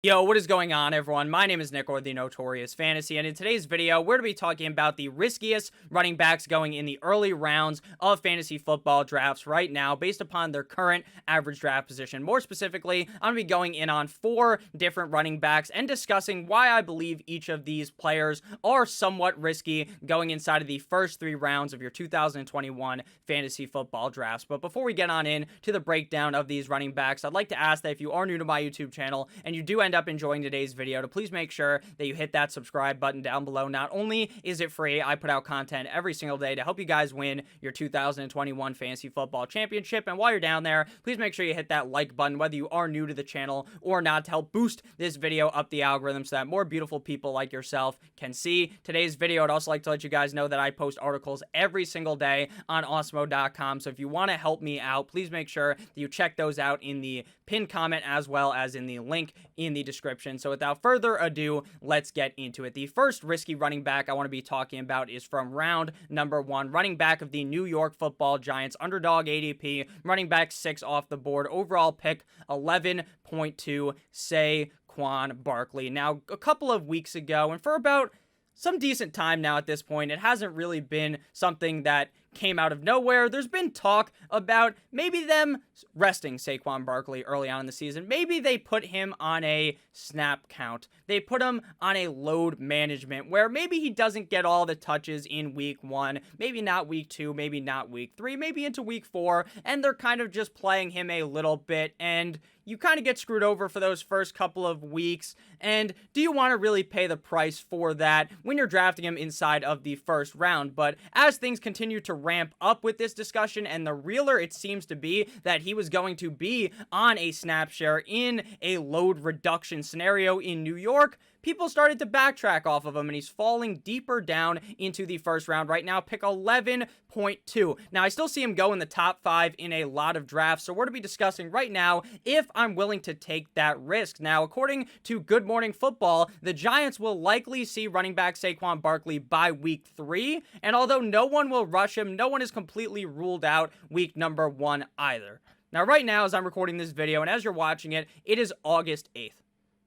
Yo, what is going on, everyone? My name is Nick, or the Notorious Fantasy, and in today's video, we're going to be talking about the riskiest running backs going in the early rounds of fantasy football drafts right now, based upon their current average draft position. More specifically, I'm going to be going in on 4 different running backs and discussing why I believe each of these players are somewhat risky going inside of the first 3 rounds of your 2021 fantasy football drafts. But before we get on in to the breakdown of these running backs, I'd like to ask that if you are new to my YouTube channel and you do end up enjoying today's video, to please make sure that you hit that subscribe button down below. Not only is it free, I put out content every single day to help you guys win your 2021 fantasy football championship. And while you're down there, please make sure you hit that like button, whether you are new to the channel or not, to help boost this video up the algorithm so that more beautiful people like yourself can see today's video. I'd also like to let you guys know that I post articles every single day on awesemo.com. So if you want to help me out, please make sure that you check those out in the pinned comment as well as in the link in the description. So without further ado, let's get into it. The first risky running back I want to be talking about is from round number 1, running back of the New York Football Giants, underdog ADP, running back 6 off the board, overall pick 11.2, Saquon Barkley. Now, a couple of weeks ago, and for about some decent time now at this point, it hasn't really been something that came out of nowhere. There's been talk about maybe them resting Saquon Barkley early on in the season. Maybe they put him on a snap count. They put him on a load management where maybe he doesn't get all the touches in week 1, maybe not week 2, maybe not week 3, maybe into week 4, and they're kind of just playing him a little bit, and you kind of get screwed over for those first couple of weeks. And do you want to really pay the price for that when you're drafting him inside of the first round? But as things continue to ramp up with this discussion, and the realer it seems to be that he was going to be on a snap share in a load reduction scenario in New York, people started to backtrack off of him, and he's falling deeper down into the first round right now, pick 11.2. Now, I still see him go in the top 5 in a lot of drafts, so we're to be discussing right now if I'm willing to take that risk. Now, according to Good Morning Football, the Giants will likely see running back Saquon Barkley by week 3, and although no one will rush him, no one is completely ruled out week number 1 either. Now, right now, as I'm recording this video, and as you're watching it, it is August 8th.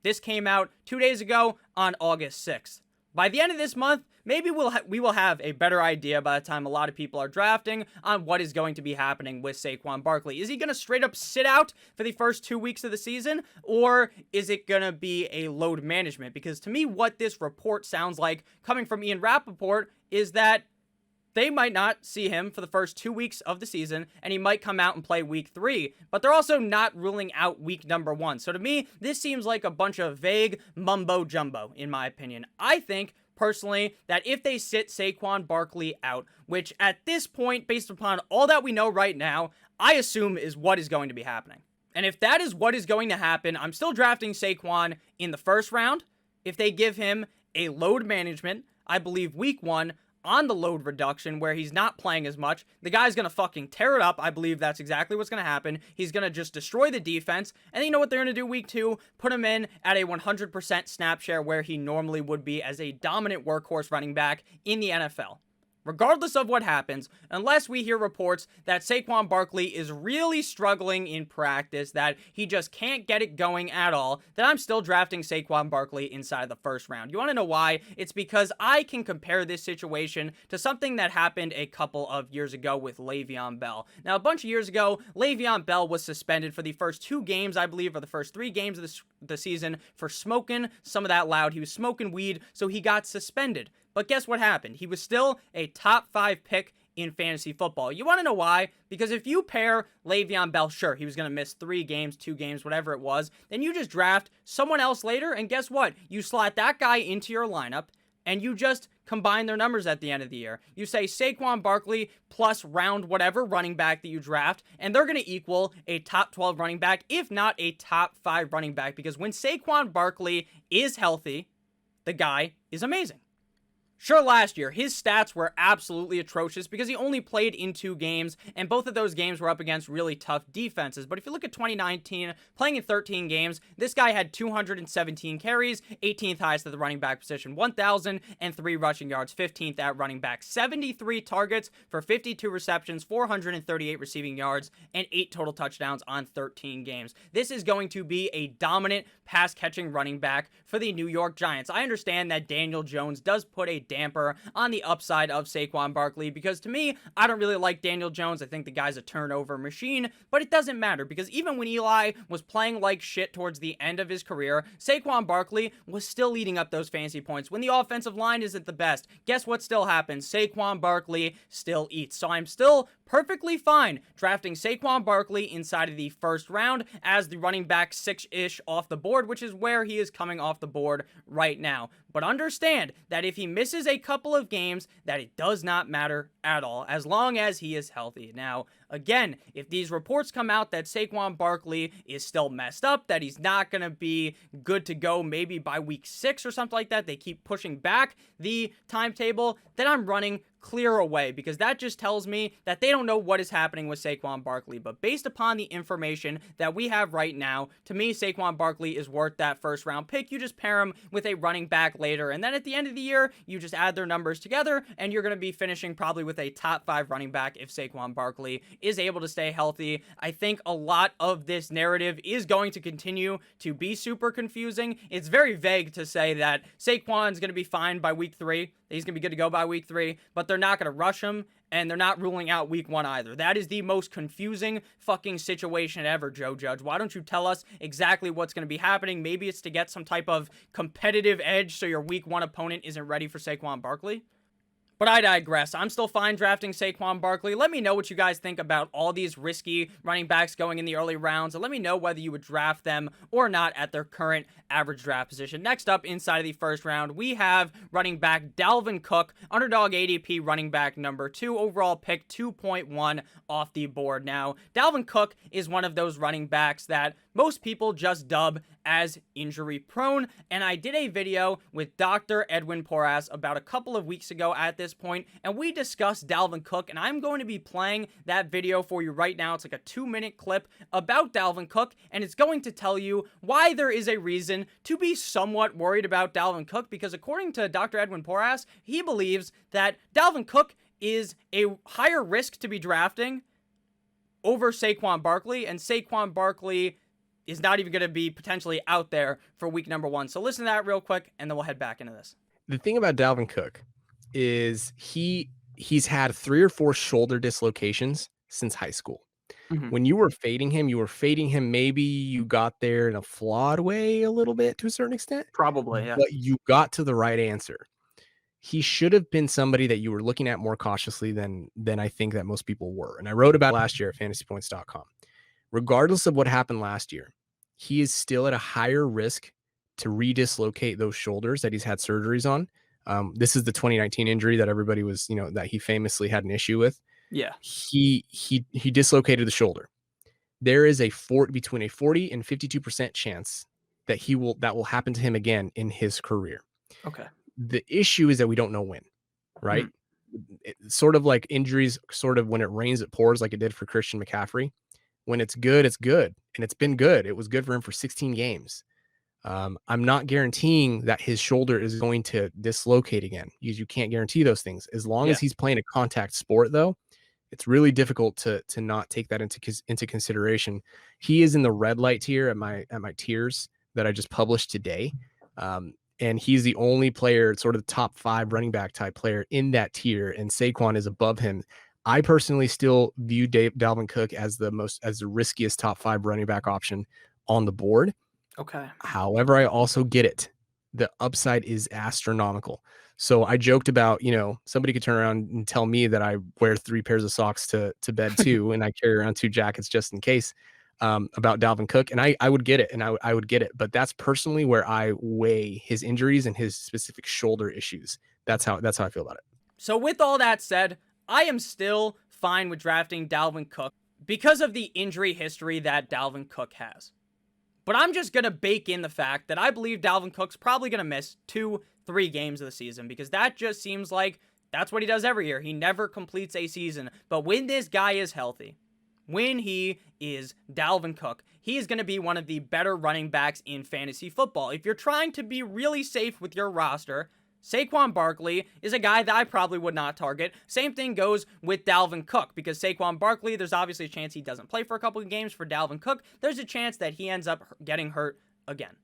This came out 2 days ago on August 6th. By the end of this month, maybe we will have a better idea by the time a lot of people are drafting on what is going to be happening with Saquon Barkley. Is he going to straight up sit out for the first 2 weeks of the season, or is it going to be a load management? Because to me, what this report sounds like, coming from Ian Rappaport, is that they might not see him for the first 2 weeks of the season, and he might come out and play week 3, but they're also not ruling out week number 1. So to me, this seems like a bunch of vague mumbo-jumbo, in my opinion. I think, personally, that if they sit Saquon Barkley out, which at this point, based upon all that we know right now, I assume is what is going to be happening. And if that is what is going to happen, I'm still drafting Saquon in the first round. If they give him a load management, I believe week 1, on the load reduction where he's not playing as much, the guy's going to fucking tear it up. I believe that's exactly what's going to happen. He's going to just destroy the defense. And then you know what they're going to do week 2? Put him in at a 100% snap share where he normally would be as a dominant workhorse running back in the NFL. Regardless of what happens, unless we hear reports that Saquon Barkley is really struggling in practice, that he just can't get it going at all, then I'm still drafting Saquon Barkley inside the first round. You want to know why? It's because I can compare this situation to something that happened a couple of years ago with Le'Veon Bell. Now, a bunch of years ago, Le'Veon Bell was suspended for the first 2 games, I believe, or the first 3 games of the season for smoking some of that loud. He was smoking weed, so he got suspended. But guess what happened? He was still a top 5 pick in fantasy football. You want to know why? Because if you pair Le'Veon Bell, sure, he was going to miss 3 games, 2 games, whatever it was, then you just draft someone else later, and guess what? You slot that guy into your lineup, and you just combine their numbers at the end of the year. You say Saquon Barkley plus round whatever running back that you draft, and they're going to equal a top 12 running back, if not a top 5 running back, because when Saquon Barkley is healthy, the guy is amazing. Sure, last year, his stats were absolutely atrocious because he only played in 2 games, and both of those games were up against really tough defenses. But if you look at 2019, playing in 13 games, this guy had 217 carries, 18th highest at the running back position, 1,003 rushing yards, 15th at running back, 73 targets for 52 receptions, 438 receiving yards, and 8 total touchdowns on 13 games. This is going to be a dominant pass-catching running back for the New York Giants. I understand that Daniel Jones does put a damper on the upside of Saquon Barkley because to me, I don't really like Daniel Jones. I think the guy's a turnover machine, but it doesn't matter because even when Eli was playing like shit towards the end of his career, Saquon Barkley was still eating up those fantasy points. When the offensive line isn't the best, guess what still happens? Saquon Barkley still eats. So I'm still perfectly fine drafting Saquon Barkley inside of the first round as the running back 6-ish off the board, which is where he is coming off the board right now. But understand that if he misses a couple of games, that it does not matter at all, as long as he is healthy. Now, again, if these reports come out that Saquon Barkley is still messed up, that he's not going to be good to go maybe by week 6 or something like that, they keep pushing back the timetable, then I'm running clear away because that just tells me that they don't know what is happening with Saquon Barkley. But based upon the information that we have right now, to me, Saquon Barkley is worth that first round pick. You just pair him with a running back later, and then at the end of the year, you just add their numbers together, and you're going to be finishing probably with a top 5 running back if Saquon Barkley is able to stay healthy. I think a lot of this narrative is going to continue to be super confusing. It's very vague to say that Saquon's going to be fine by week 3. He's going to be good to go by week 3, but they're not going to rush him, and they're not ruling out week 1 either. That is the most confusing fucking situation ever, Joe Judge. Why don't you tell us exactly what's going to be happening? Maybe it's to get some type of competitive edge so your week 1 opponent isn't ready for Saquon Barkley? But I digress. I'm still fine drafting Saquon Barkley. Let me know what you guys think about all these risky running backs going in the early rounds, and let me know whether you would draft them or not at their current average draft position. Next up, inside of the first round, we have running back Dalvin Cook, underdog ADP running back number 2, overall pick 2.1 off the board. Now, Dalvin Cook is one of those running backs that most people just dub as injury prone, and I did a video with Dr. Edwin Porras about a couple of weeks ago at this point, and we discussed Dalvin Cook, and I'm going to be playing that video for you right now. It's like a 2-minute clip about Dalvin Cook, and it's going to tell you why there is a reason to be somewhat worried about Dalvin Cook, because according to Dr. Edwin Porras, he believes that Dalvin Cook is a higher risk to be drafting over Saquon Barkley, and Saquon Barkley is not even going to be potentially out there for week number 1. So listen to that real quick, and then we'll head back into this. The thing about Dalvin Cook is he's had 3 or 4 shoulder dislocations since high school. Mm-hmm. When you were fading him, maybe you got there in a flawed way a little bit to a certain extent. Probably, yeah. But you got to the right answer. He should have been somebody that you were looking at more cautiously than I think that most people were. And I wrote about it last year at fantasypoints.com. Regardless of what happened last year, he is still at a higher risk to redislocate those shoulders that he's had surgeries on. This is the 2019 injury that everybody was, that he famously had an issue with. Yeah. He dislocated the shoulder. There is between a 40 and 52% chance that that will happen to him again in his career. Okay. The issue is that we don't know when, right? It's sort of like injuries, sort of when it rains, it pours, like it did for Christian McCaffrey. When it's good, it's good. And it's been good. It was good for him for 16 games. I'm not guaranteeing that his shoulder is going to dislocate again. You can't guarantee those things. As long as he's playing a contact sport, though, it's really difficult to not take that into consideration. He is in the red light tier at my tiers that I just published today. And he's the only player, sort of the top 5 running back type player in that tier, and Saquon is above him. I personally still view Dalvin Cook as the riskiest top 5 running back option on the board. Okay. However, I also get it. The upside is astronomical. So I joked about, somebody could turn around and tell me that I wear 3 pairs of socks to bed too, and I carry around 2 jackets just in case, about Dalvin Cook. And I would get it, and I would get it. But that's personally where I weigh his injuries and his specific shoulder issues. That's how I feel about it. So with all that said, I am still fine with drafting Dalvin Cook because of the injury history that Dalvin Cook has. But I'm just going to bake in the fact that I believe Dalvin Cook's probably going to miss 2-3 games of the season, because that just seems like that's what he does every year. He never completes a season. But when this guy is healthy, when he is Dalvin Cook, he is going to be one of the better running backs in fantasy football. If you're trying to be really safe with your roster, Saquon Barkley is a guy that I probably would not target. Same thing goes with Dalvin Cook, because Saquon Barkley, there's obviously a chance he doesn't play for a couple of games. For Dalvin Cook, there's a chance that he ends up getting hurt again.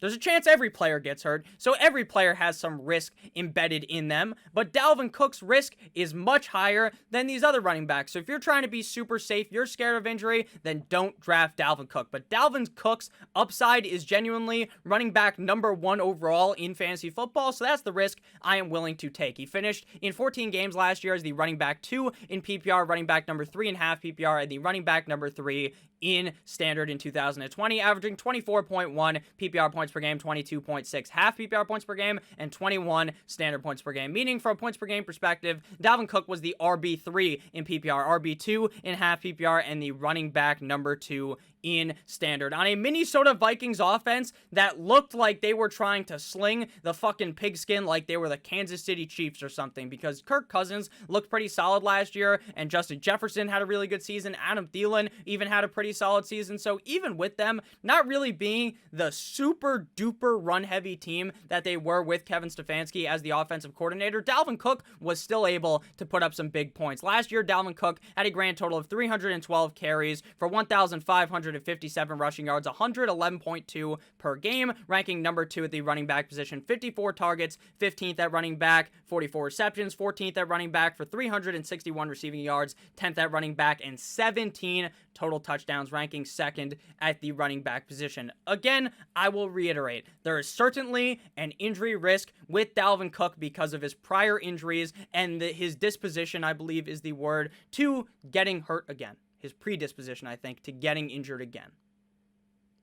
There's a chance every player gets hurt, so every player has some risk embedded in them, but Dalvin Cook's risk is much higher than these other running backs. So if you're trying to be super safe, you're scared of injury, then don't draft Dalvin Cook. But Dalvin Cook's upside is genuinely running back number 1 overall in fantasy football, so that's the risk I am willing to take. He finished in 14 games last year as the running back 2 in PPR, running back number 3 in half PPR, and the running back number 3 in standard in 2020, averaging 24.1 PPR points per game, 22.6 half PPR points per game, and 21 standard points per game. Meaning, from a points per game perspective, Dalvin Cook was the RB3 in PPR, RB2 in half PPR, and the running back number 2 in standard on a Minnesota Vikings offense that looked like they were trying to sling the fucking pigskin like they were the Kansas City Chiefs or something, because Kirk Cousins looked pretty solid last year, and Justin Jefferson had a really good season. Adam Thielen even had a pretty solid season. So even with them not really being the super duper run heavy team that they were with Kevin Stefanski as the offensive coordinator, Dalvin Cook was still able to put up some big points. Last year, Dalvin Cook had a grand total of 312 carries for 1,557 rushing yards, 111.2 per game, ranking number 2 at the running back position, 54 targets, 15th at running back, 44 receptions, 14th at running back for 361 receiving yards, 10th at running back, and 17 total touchdowns, ranking 2nd at the running back position. Again, I will reiterate, there is certainly an injury risk with Dalvin Cook because of his prior injuries and his disposition, I believe is the word, to getting hurt again. His predisposition, I think, to getting injured again.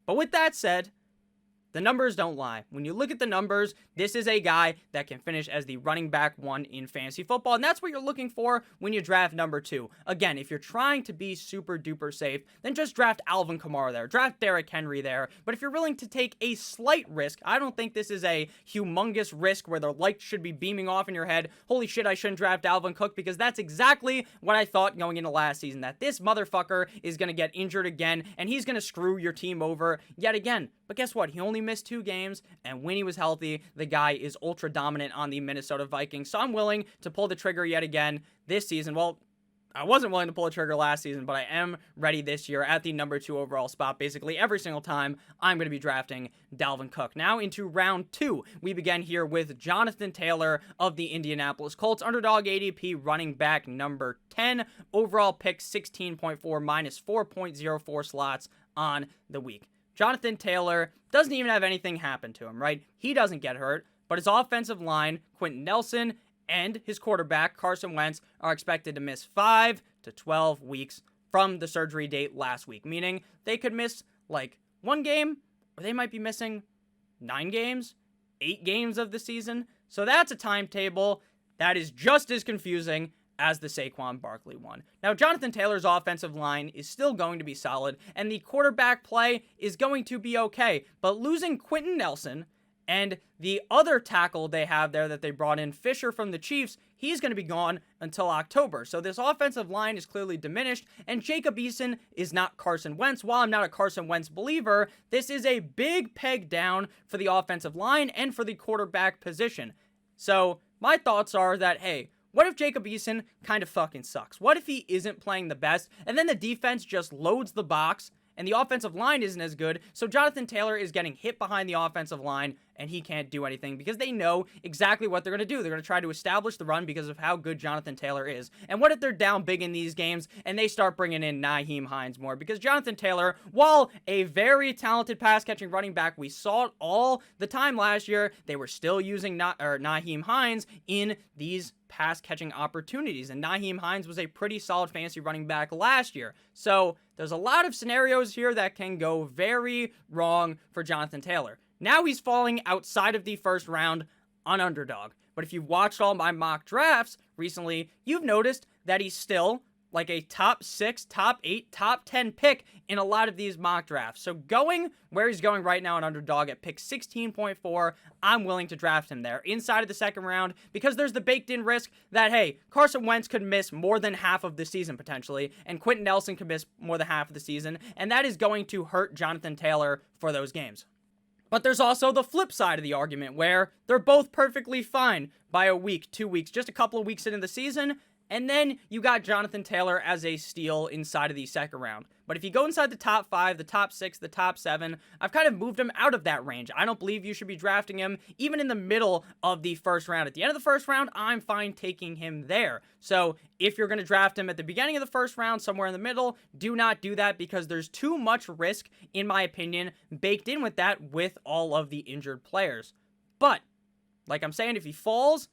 But with that said, the numbers don't lie. When you look at the numbers, this is a guy that can finish as the running back 1 in fantasy football, and that's what you're looking for when you draft number 2. Again, if you're trying to be super duper safe, then just draft Alvin Kamara there, draft Derrick Henry there. But if you're willing to take a slight risk, I don't think this is a humongous risk where the light should be beaming off in your head, holy shit, I shouldn't draft Dalvin Cook, because that's exactly what I thought going into last season, that this motherfucker is going to get injured again, and he's going to screw your team over yet again. But guess what? He only missed 2 games, and when he was healthy, the guy is ultra dominant on the Minnesota Vikings. So I'm willing to pull the trigger yet again this season. Well, I wasn't willing to pull the trigger last season, but I am ready this year at the number 2 overall spot. Basically, every single time I'm going to be drafting Dalvin Cook. Now into round 2, we begin here with Jonathan Taylor of the Indianapolis Colts, underdog ADP, running back number 10, overall pick 16.4, minus 4.04 slots on the week. Jonathan Taylor doesn't even have anything happen to him, right? He doesn't get hurt, but his offensive line, Quentin Nelson, and his quarterback, Carson Wentz, are expected to miss 5 to 12 weeks from the surgery date last week, meaning they could miss like 1 game, or they might be missing 9 games, 8 games of the season. So that's a timetable that is just as confusing as the Saquon Barkley one. Now, Jonathan Taylor's offensive line is still going to be solid, and the quarterback play is going to be okay, but losing Quentin Nelson and the other tackle they have there that they brought in, Fisher from the Chiefs, he's going to be gone until October. So this offensive line is clearly diminished, and Jacob Eason is not Carson Wentz. While I'm not a Carson Wentz believer, this is a big peg down for the offensive line and for the quarterback position. So my thoughts are that, hey, what if Jacob Eason kind of fucking sucks? What if he isn't playing the best, and then the defense just loads the box, and the offensive line isn't as good, so Jonathan Taylor is getting hit behind the offensive line, and he can't do anything because they know exactly what they're going to do. They're going to try to establish the run because of how good Jonathan Taylor is. And what if they're down big in these games and they start bringing in Nyheim Hines more? Because Jonathan Taylor, while a very talented pass-catching running back, we saw it all the time last year, they were still using Nyheim Hines in these pass-catching opportunities. And Nyheim Hines was a pretty solid fantasy running back last year. So there's a lot of scenarios here that can go very wrong for Jonathan Taylor. Now he's falling outside of the first round on underdog. But if you've watched all my mock drafts recently, you've noticed that he's still like a top 6, top 8, top 10 pick in a lot of these mock drafts. So going where he's going right now, an underdog at pick 16.4, I'm willing to draft him there inside of the second round because there's the baked in risk that, hey, Carson Wentz could miss more than half of the season potentially, and Quentin Nelson could miss more than half of the season, and that is going to hurt Jonathan Taylor for those games. But there's also the flip side of the argument where they're both perfectly fine by a week, 2 weeks, just a couple of weeks into the season. And then you got Jonathan Taylor as a steal inside of the second round. But if you go inside the top 5, the top 6, the top 7, I've kind of moved him out of that range. I don't believe you should be drafting him even in the middle of the first round. At the end of the first round, I'm fine taking him there. So if you're going to draft him at the beginning of the first round, somewhere in the middle, do not do that because there's too much risk, in my opinion, baked in with that with all of the injured players. But, like I'm saying, if he falls,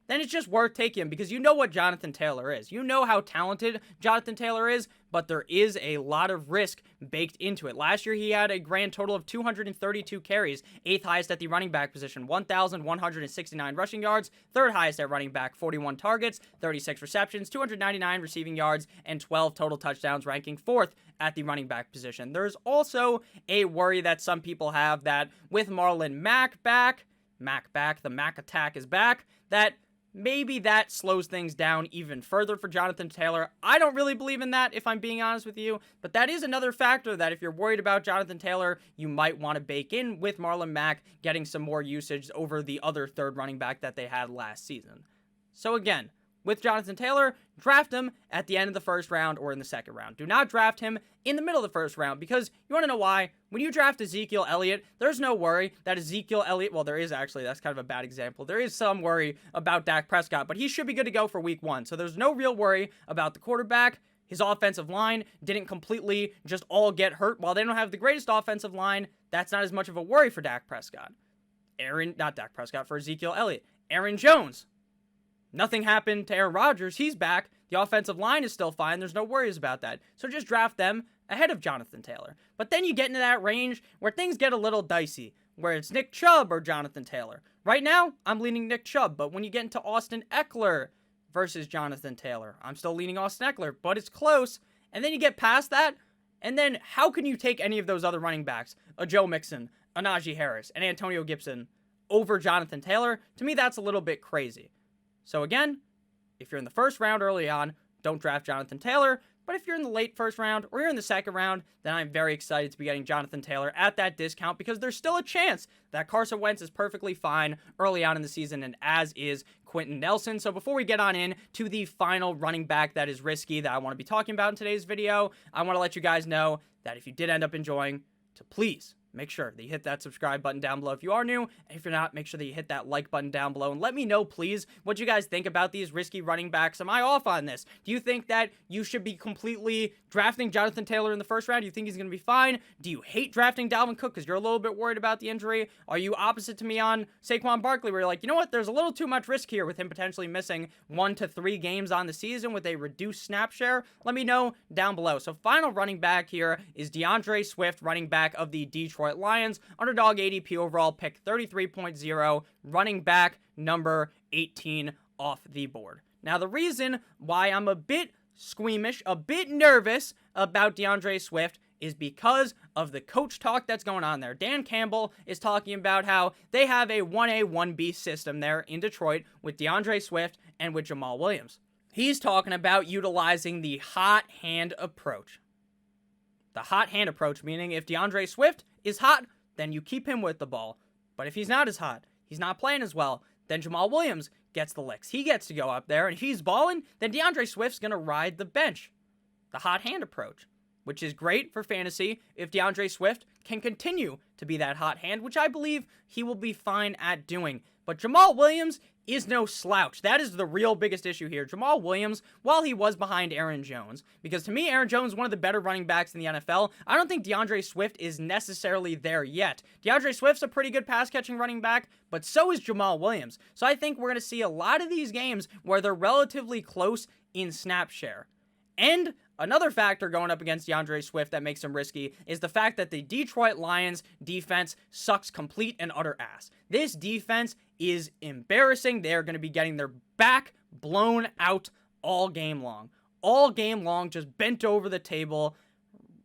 then it's just worth taking him because you know what Jonathan Taylor is. You know how talented Jonathan Taylor is, but there is a lot of risk baked into it. Last year, he had a grand total of 232 carries, 8th highest at the running back position, 1,169 rushing yards, 3rd highest at running back, 41 targets, 36 receptions, 299 receiving yards, and 12 total touchdowns, ranking 4th at the running back position. There's also a worry that some people have that with Marlon Mack back, the Mack attack is back, that maybe that slows things down even further for Jonathan Taylor. I don't really believe in that, if I'm being honest with you, but that is another factor that if you're worried about Jonathan Taylor, you might want to bake in with Marlon Mack getting some more usage over the other 3rd running back that they had last season. So again, with Jonathan Taylor, draft him at the end of the first round or in the second round. Do not draft him in the middle of the first round because you want to know why? When you draft Ezekiel Elliott, there's no worry that Ezekiel Elliott, well, there is actually, that's kind of a bad example. There is some worry about Dak Prescott, but he should be good to go for week 1. So there's no real worry about the quarterback. His offensive line didn't completely just all get hurt. While they don't have the greatest offensive line, that's not as much of a worry for Dak Prescott. For Ezekiel Elliott. Aaron Jones. Nothing happened to Aaron Rodgers. He's back. The offensive line is still fine. There's no worries about that. So just draft them ahead of Jonathan Taylor. But then you get into that range where things get a little dicey, where it's Nick Chubb or Jonathan Taylor. Right now, I'm leaning Nick Chubb, but when you get into Austin Eckler versus Jonathan Taylor, I'm still leaning Austin Eckler, but it's close. And then you get past that, and then how can you take any of those other running backs, a Joe Mixon, a Najee Harris, and Antonio Gibson, over Jonathan Taylor? To me, that's a little bit crazy. So again, if you're in the first round early on, don't draft Jonathan Taylor. But if you're in the late first round or you're in the second round, then I'm very excited to be getting Jonathan Taylor at that discount because there's still a chance that Carson Wentz is perfectly fine early on in the season, and as is Quentin Nelson. So before we get on in to the final running back that is risky that I want to be talking about in today's video, I want to let you guys know that if you did end up enjoying, to please make sure that you hit that subscribe button down below if you are new, and if you're not, make sure that you hit that like button down below, and let me know, please, what you guys think about these risky running backs. Am I off on this? Do you think that you should be completely drafting Jonathan Taylor in the first round? Do you think he's going to be fine? Do you hate drafting Dalvin Cook because you're a little bit worried about the injury? Are you opposite to me on SAQUON Barkley, where you're like, you know what, there's a little too much risk here with him potentially missing 1 to 3 games on the season with a reduced snap share? Let me know down below. So final running back here is DeAndre Swift, running back of the Detroit Lions, underdog ADP overall, pick 33.0, running back number 18 off the board. Now, the reason why I'm a bit squeamish, a bit nervous about DeAndre Swift is because of the coach talk that's going on there. Dan Campbell is talking about how they have a 1A, 1B system there in Detroit with DeAndre Swift and with Jamal Williams. He's talking about utilizing the hot hand approach. The hot hand approach, meaning if DeAndre Swift is hot, then you keep him with the ball. But if he's not as hot, he's not playing as well, then Jamal Williams gets the licks. He gets to go up there, and if he's balling, then DeAndre Swift's going to ride the bench. The hot hand approach, which is great for fantasy if DeAndre Swift can continue to be that hot hand, which I believe he will be fine at doing. But Jamal Williams is no slouch. That is the real biggest issue here. Jamal Williams, while he was behind Aaron Jones, because to me, Aaron Jones is one of the better running backs in the NFL, I don't think DeAndre Swift is necessarily there yet. DeAndre Swift's a pretty good pass-catching running back, but so is Jamal Williams. So I think we're going to see a lot of these games where they're relatively close in snap share. And another factor going up against DeAndre Swift that makes him risky is the fact that the Detroit Lions defense sucks complete and utter ass. This defense is embarrassing. They're going to be getting their back blown out all game long. all game long, just bent over the table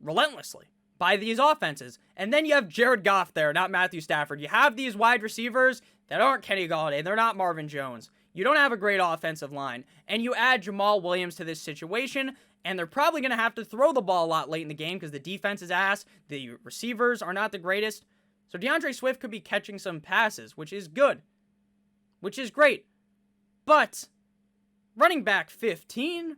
relentlessly by these offenses. And then you have Jared Goff there, not Matthew Stafford. You have these wide receivers that aren't Kenny Golladay. They're not Marvin Jones. You don't have a great offensive line. And you add Jamal Williams to this situation, and they're probably going to have to throw the ball a lot late in the game because the defense is ass. The receivers are not the greatest. So DeAndre Swift could be catching some passes, which is good, which is great. But running back 15,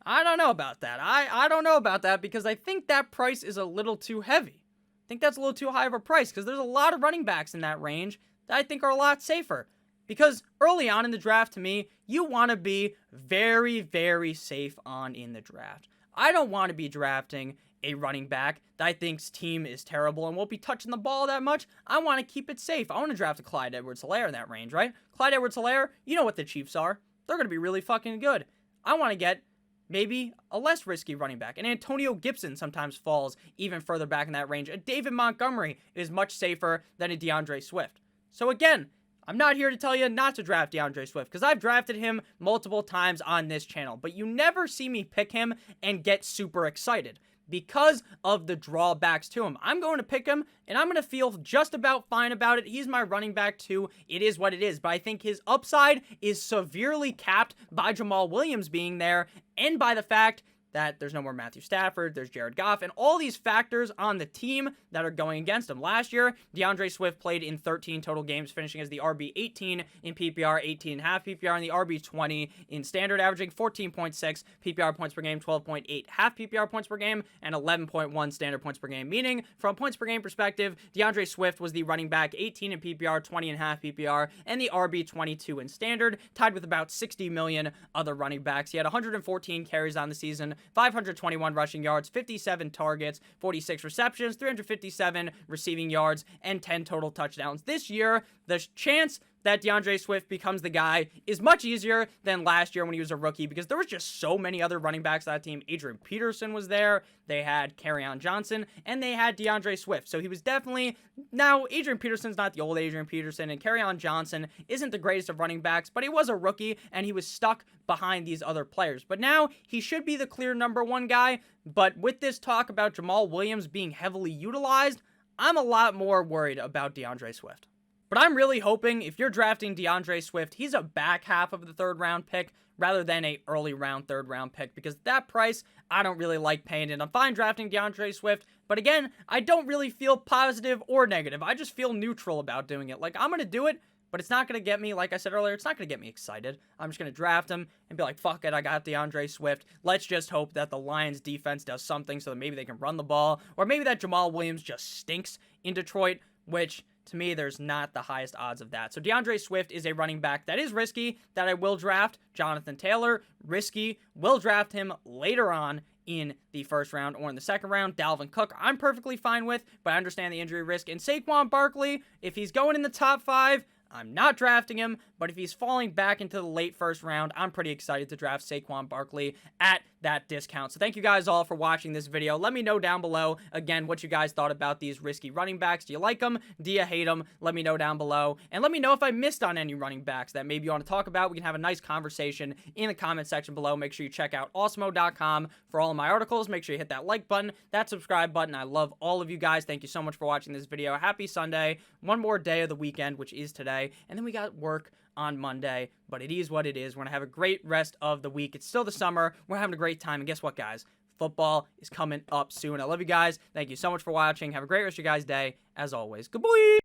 I don't know about that. I don't know about that because I think that price is a little too heavy. I think that's a little too high of a price because there's a lot of running backs in that range that I think are a lot safer. Because early on in the draft, to me, you want to be very, very safe on in the draft. I don't want to be drafting a running back that I think's team is terrible and won't be touching the ball that much. I want to keep it safe. I want to draft a Clyde Edwards-Helaire in that range, right? Clyde Edwards-Helaire, you know what the Chiefs are. They're going to be really fucking good. I want to get maybe a less risky running back. And Antonio Gibson sometimes falls even further back in that range. A David Montgomery is much safer than a DeAndre Swift. So again, I'm not here to tell you not to draft DeAndre Swift because I've drafted him multiple times on this channel, but you never see me pick him and get super excited because of the drawbacks to him. I'm going to pick him and I'm going to feel just about fine about it. He's my running back too. It is what it is, but I think his upside is severely capped by Jamal Williams being there and by the fact that there's no more Matthew Stafford, there's Jared Goff, and all these factors on the team that are going against him. Last year, DeAndre Swift played in 13 total games, finishing as the RB18 in PPR, 18.5 PPR, and the RB20 in standard, averaging 14.6 PPR points per game, 12.8 half PPR points per game, and 11.1 standard points per game. Meaning, from a points per game perspective, DeAndre Swift was the running back 18 in PPR, 20.5 PPR, and the RB22 in standard, tied with about 60 million other running backs. He had 114 carries on the season, 521 rushing yards, 57 targets, 46 receptions, 357 receiving yards, and 10 total touchdowns. This year, the chance that DeAndre Swift becomes the guy is much easier than last year when he was a rookie because there was just so many other running backs on that team. Adrian Peterson was there, they had Kerryon Johnson, and they had DeAndre Swift. So he was definitely, now Adrian Peterson's not the old Adrian Peterson, and Kerryon Johnson isn't the greatest of running backs, but he was a rookie, and he was stuck behind these other players. But now, he should be the clear number one guy, but with this talk about Jamal Williams being heavily utilized, I'm a lot more worried about DeAndre Swift. But I'm really hoping if you're drafting DeAndre Swift, he's a back half of the third round pick rather than a early round third round pick because that price, I don't really like paying it. I'm fine drafting DeAndre Swift, but again, I don't really feel positive or negative. I just feel neutral about doing it. Like, I'm going to do it, but it's not going to get me, like I said earlier, it's not going to get me excited. I'm just going to draft him and be like, fuck it, I got DeAndre Swift. Let's just hope that the Lions defense does something so that maybe they can run the ball, or maybe that Jamal Williams just stinks in Detroit, which to me, there's not the highest odds of that. So DeAndre Swift is a running back that is risky, that I will draft. Jonathan Taylor, risky, will draft him later on in the first round or in the second round. Dalvin Cook, I'm perfectly fine with, but I understand the injury risk. And SAQUON Barkley, if he's going in the top 5, I'm not drafting him, but if he's falling back into the late first round, I'm pretty excited to draft SAQUON Barkley at that discount. So thank you guys all for watching this video. Let me know down below, again, what you guys thought about these risky running backs. Do you like them? Do you hate them? Let me know down below. And let me know if I missed on any running backs that maybe you want to talk about. We can have a nice conversation in the comment section below. Make sure you check out awesemo.com for all of my articles. Make sure you hit that like button, that subscribe button. I love all of you guys. Thank you so much for watching this video. Happy Sunday. One more day of the weekend, which is today. And then we got work on Monday, but it is what it is. We're going to have a great rest of the week. It's still the summer. We're having a great time. And guess what, guys? Football is coming up soon. I love you guys. Thank you so much for watching. Have a great rest of your guys' day. As always, good boy.